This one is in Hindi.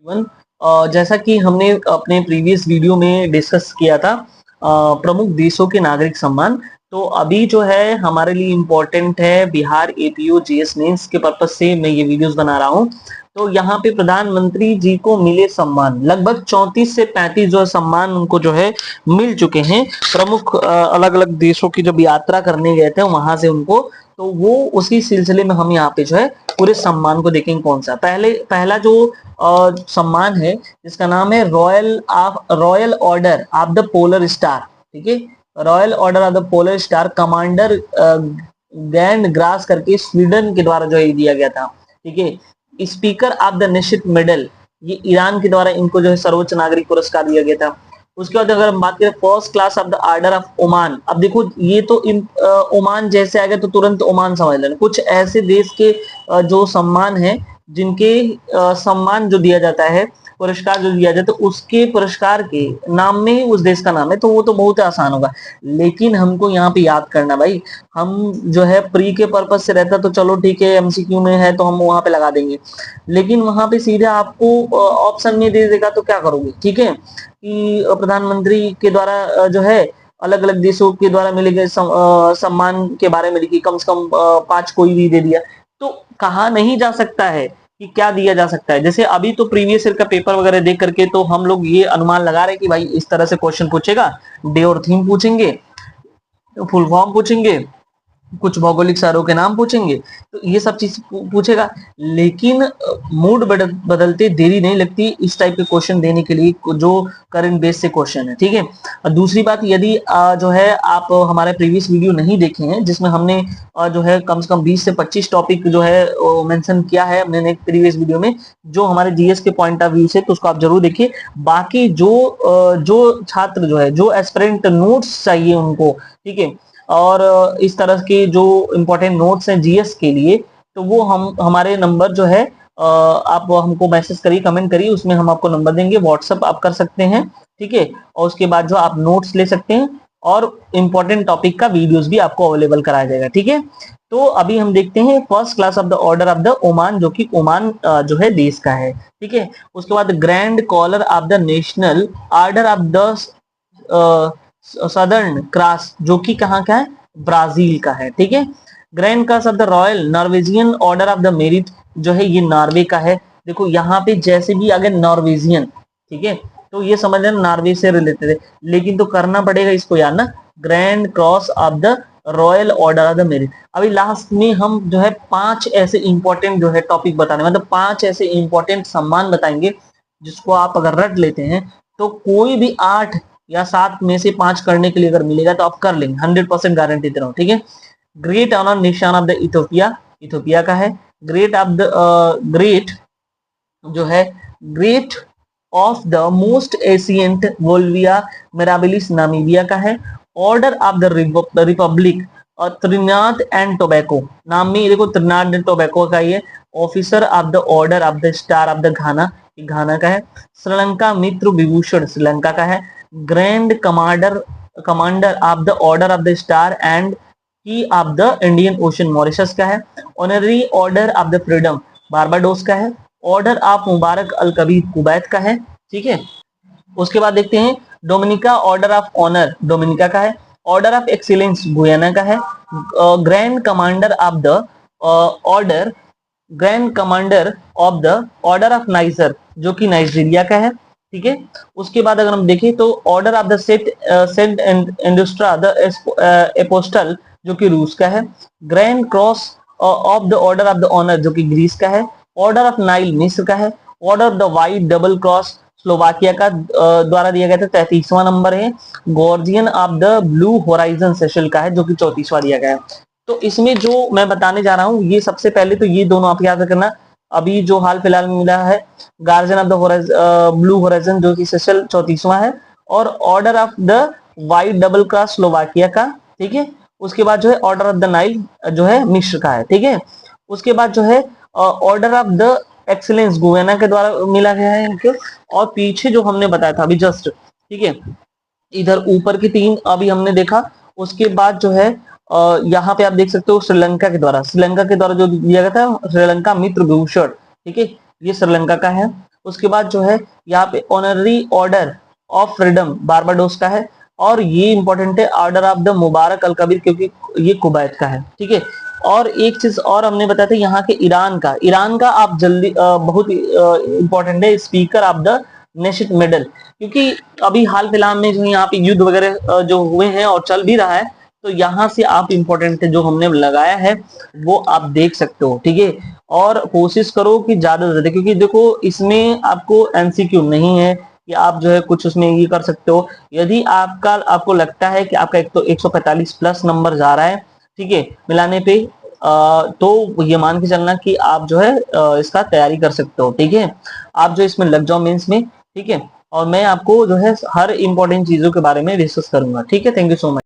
इवन जैसा कि हमने अपने प्रीवियस वीडियो में डिस्कस किया था प्रमुख देशों के नागरिक सम्मान। तो अभी जो है हमारे लिए इम्पोर्टेंट है बिहार एपीओ जीएस मेंस के पर्पज से मैं ये वीडियोस बना रहा हूँ। तो यहाँ पे प्रधानमंत्री जी को मिले सम्मान लगभग 34 से 35 जो है सम्मान उनको जो है मिल चुके हैं। प्रमुख अलग अलग देशों की जब यात्रा करने गए थे वहां से उनको, तो वो उसी सिलसिले में हम यहाँ पे जो है पूरे सम्मान को देखेंगे। कौन सा पहला जो सम्मान है जिसका नाम है royal order of the polar star. ठीक है, royal order of the polar star commander grand grass करके स्वीडन के द्वारा जो है दिया गया था। ठीक है, speaker of the nation medal ये ईरान के द्वारा इनको जो है सर्वोच्च नागरिक पुरस्कार दिया गया था। उसके बाद अगर हम बात करें first class of the order of Oman, अब देखो ये तो ओमान जैसे आएगा तो तुरंत ओमान समझ लेना। कुछ ऐसे देश के जो सम्मान है जिनके सम्मान जो दिया जाता है, पुरस्कार जो दिया जाता है, तो उसके पुरस्कार के नाम में ही उस देश का नाम है, तो वो तो बहुत आसान होगा। लेकिन हमको यहाँ पे याद करना भाई, हम जो है प्री के पर्पज से रहता तो चलो ठीक है, एमसीक्यू में है तो हम वहां पे लगा देंगे, लेकिन वहां पे सीधे आपको ऑप्शन में दे देगा तो क्या करोगे। ठीक है, कि प्रधानमंत्री के द्वारा जो है अलग अलग देशों के द्वारा मिले गए सम्मान के बारे में लिखी, कम से कम 5 कोई भी दे दिया, तो कहा नहीं जा सकता है कि क्या दिया जा सकता है। जैसे अभी तो प्रीवियस ईयर का पेपर वगैरह देख करके तो हम लोग ये अनुमान लगा रहे हैं कि भाई इस तरह से क्वेश्चन पूछेगा, डे और थीम पूछेंगे, फुल फॉर्म पूछेंगे, कुछ भौगोलिक शहरों के नाम पूछेंगे, तो ये सब चीज पूछेगा। लेकिन मूड बदलते देरी नहीं लगती इस टाइप के क्वेश्चन देने के लिए जो करंट बेस से क्वेश्चन है। ठीक है, और दूसरी बात, यदि जो है आप हमारे प्रीवियस वीडियो नहीं देखे हैं जिसमें हमने जो है कम से कम 20 से 25 टॉपिक जो है मेंशन किया है हमने एक प्रीवियस वीडियो में, जो हमारे जीएस के पॉइंट ऑफ व्यू से, तो उसको आप जरूर देखिए। बाकी जो छात्र जो है, जो एस्पिरेंट नोट्स चाहिए उनको, ठीक है, और इस तरह के जो इम्पोर्टेंट नोट्स हैं जीएस के लिए, तो वो हम हमारे नंबर जो है आप हमको मैसेज करिए, कमेंट करिए, उसमें हम आपको नंबर देंगे, व्हाट्सअप आप कर सकते हैं। ठीक है, और उसके बाद जो आप नोट्स ले सकते हैं और इम्पोर्टेंट टॉपिक का वीडियोस भी आपको अवेलेबल कराया जाएगा। ठीक है, तो अभी हम देखते हैं first class of the order of the Oman, जो कि ओमान जो है देश का है। ठीक है, उसके बाद grand collar of the national order of the southern cross, जो कि कहाँ का है, ब्राजील का है। ठीक है, grand cross of the royal Norwegian order of the merit जो है ये नॉर्वे का है। देखो यहाँ पे जैसे भी आगे नॉर्वेजियन, ठीक है, तो ये समझ लेना नॉर्वे से रिलेटेड है, लेकिन तो करना पड़ेगा इसको यार ना, grand cross of the royal order of the merit. अभी लास्ट में हम जो है 5 ऐसे इंपॉर्टेंट जो है टॉपिक बताने, मतलब 5 ऐसे इंपॉर्टेंट सम्मान बताएंगे जिसको आप अगर रट लेते हैं तो कोई भी 8 या 7 में से 5 करने के लिए अगर मिलेगा तो आप कर लेंगे, 100% गारंटी दे रहा हूँ। ठीक है, great honour Nishan of the Ethiopia, Ethiopia का है। ग्रेट ऑफ द ग्रेट जो है great of the most ancient वोल्विया मिराबिलिस नामीबिया का है। ऑर्डर ऑफ द रिपब्लिक और त्रिनाद एंड टोबैको, नाम में देखो त्रिनाद एंड टोबैको का ये। Officer of the order of the star of the Ghana, Ghana का है। श्रीलंका मित्र विभूषण श्रीलंका का है। Grand commander of the order of the star and key of the Indian Ocean Mauritius का है। Honorary order of the freedom Barbados का है। Order of Mubarak Al Kabir Kuwait का है। ठीक है, उसके बाद देखते हैं Dominica order of honour Dominica का है। ऑर्डर ऑफ एक्सीलेंस गुयाना का है। Grand commander of the order grand commander of the order of niger जो कि नाइजीरिया का है। ठीक है, उसके बाद अगर हम देखें तो order of the Saint Andrew the apostle जो कि रूस का है। Grand cross of the order of the honour जो कि ग्रीस का है। ऑर्डर ऑफ नाइल मिस्र का है। Order of the white double cross Slovakia का द्वारा दिया गया था, 33वां नंबर है। Guardian of the blue horizon Seychelles का है जो कि 34वां दिया गया है। तो इसमें जो मैं बताने जा रहा हूँ ये सबसे पहले तो ये दोनों आप याद रखना। अभी जो हाल फिलहाल में मिला है guardian of the blue horizon जो कि सेशल 34वां है, और order of the white double cross Slovakia का। ठीक है, उसके बाद जो है ऑर्डर ऑफ द नाइल जो है मिस्र का है। ठीक है, उसके बाद जो है order of the excellence Guyana के द्वारा मिला गया है इनके। और पीछे जो हमने बताया था अभी जस्ट, ठीक है, इधर ऊपर की 3 अभी हमने देखा। उसके बाद जो है यहाँ पे आप देख सकते हो श्रीलंका के द्वारा जो दिया गया था, श्रीलंका मित्र विभूषण। ठीक है, ये श्रीलंका का है। उसके बाद जो है यहाँ पे honorary order of freedom Barbados का है, और ये इंपॉर्टेंट है order of the Mubarak Al Kabir, क्योंकि ये कुवैत का है, ठीक है। और एक चीज और हमने बताया था यहाँ के ईरान का आप जल्दी बहुत इंपॉर्टेंट है, speaker of the nation medal, क्योंकि अभी हाल फिलहाल में जो यहाँ पे युद्ध वगैरह जो हुए हैं और चल भी रहा है, तो यहाँ से आप इंपॉर्टेंट जो हमने लगाया है वो आप देख सकते हो, ठीक है। और कोशिश करो कि ज्यादा से ज्यादा, क्योंकि देखो इसमें आपको एमसीक्यू नहीं है कि आप जो है कुछ उसमें ये कर सकते हो। यदि आपको लगता है कि आपका एक तो 145 प्लस नंबर जा रहा है, ठीक है, मिलाने पे तो ये मान के चलना कि आप जो है इसका तैयारी कर सकते हो, ठीक है। आप जो इसमें लग जाओ मेंस में, ठीक है। और मैं आपको जो है हर इंपॉर्टेंट चीजों के बारे में डिस्कस करूंगा, ठीक है। Thank you so much.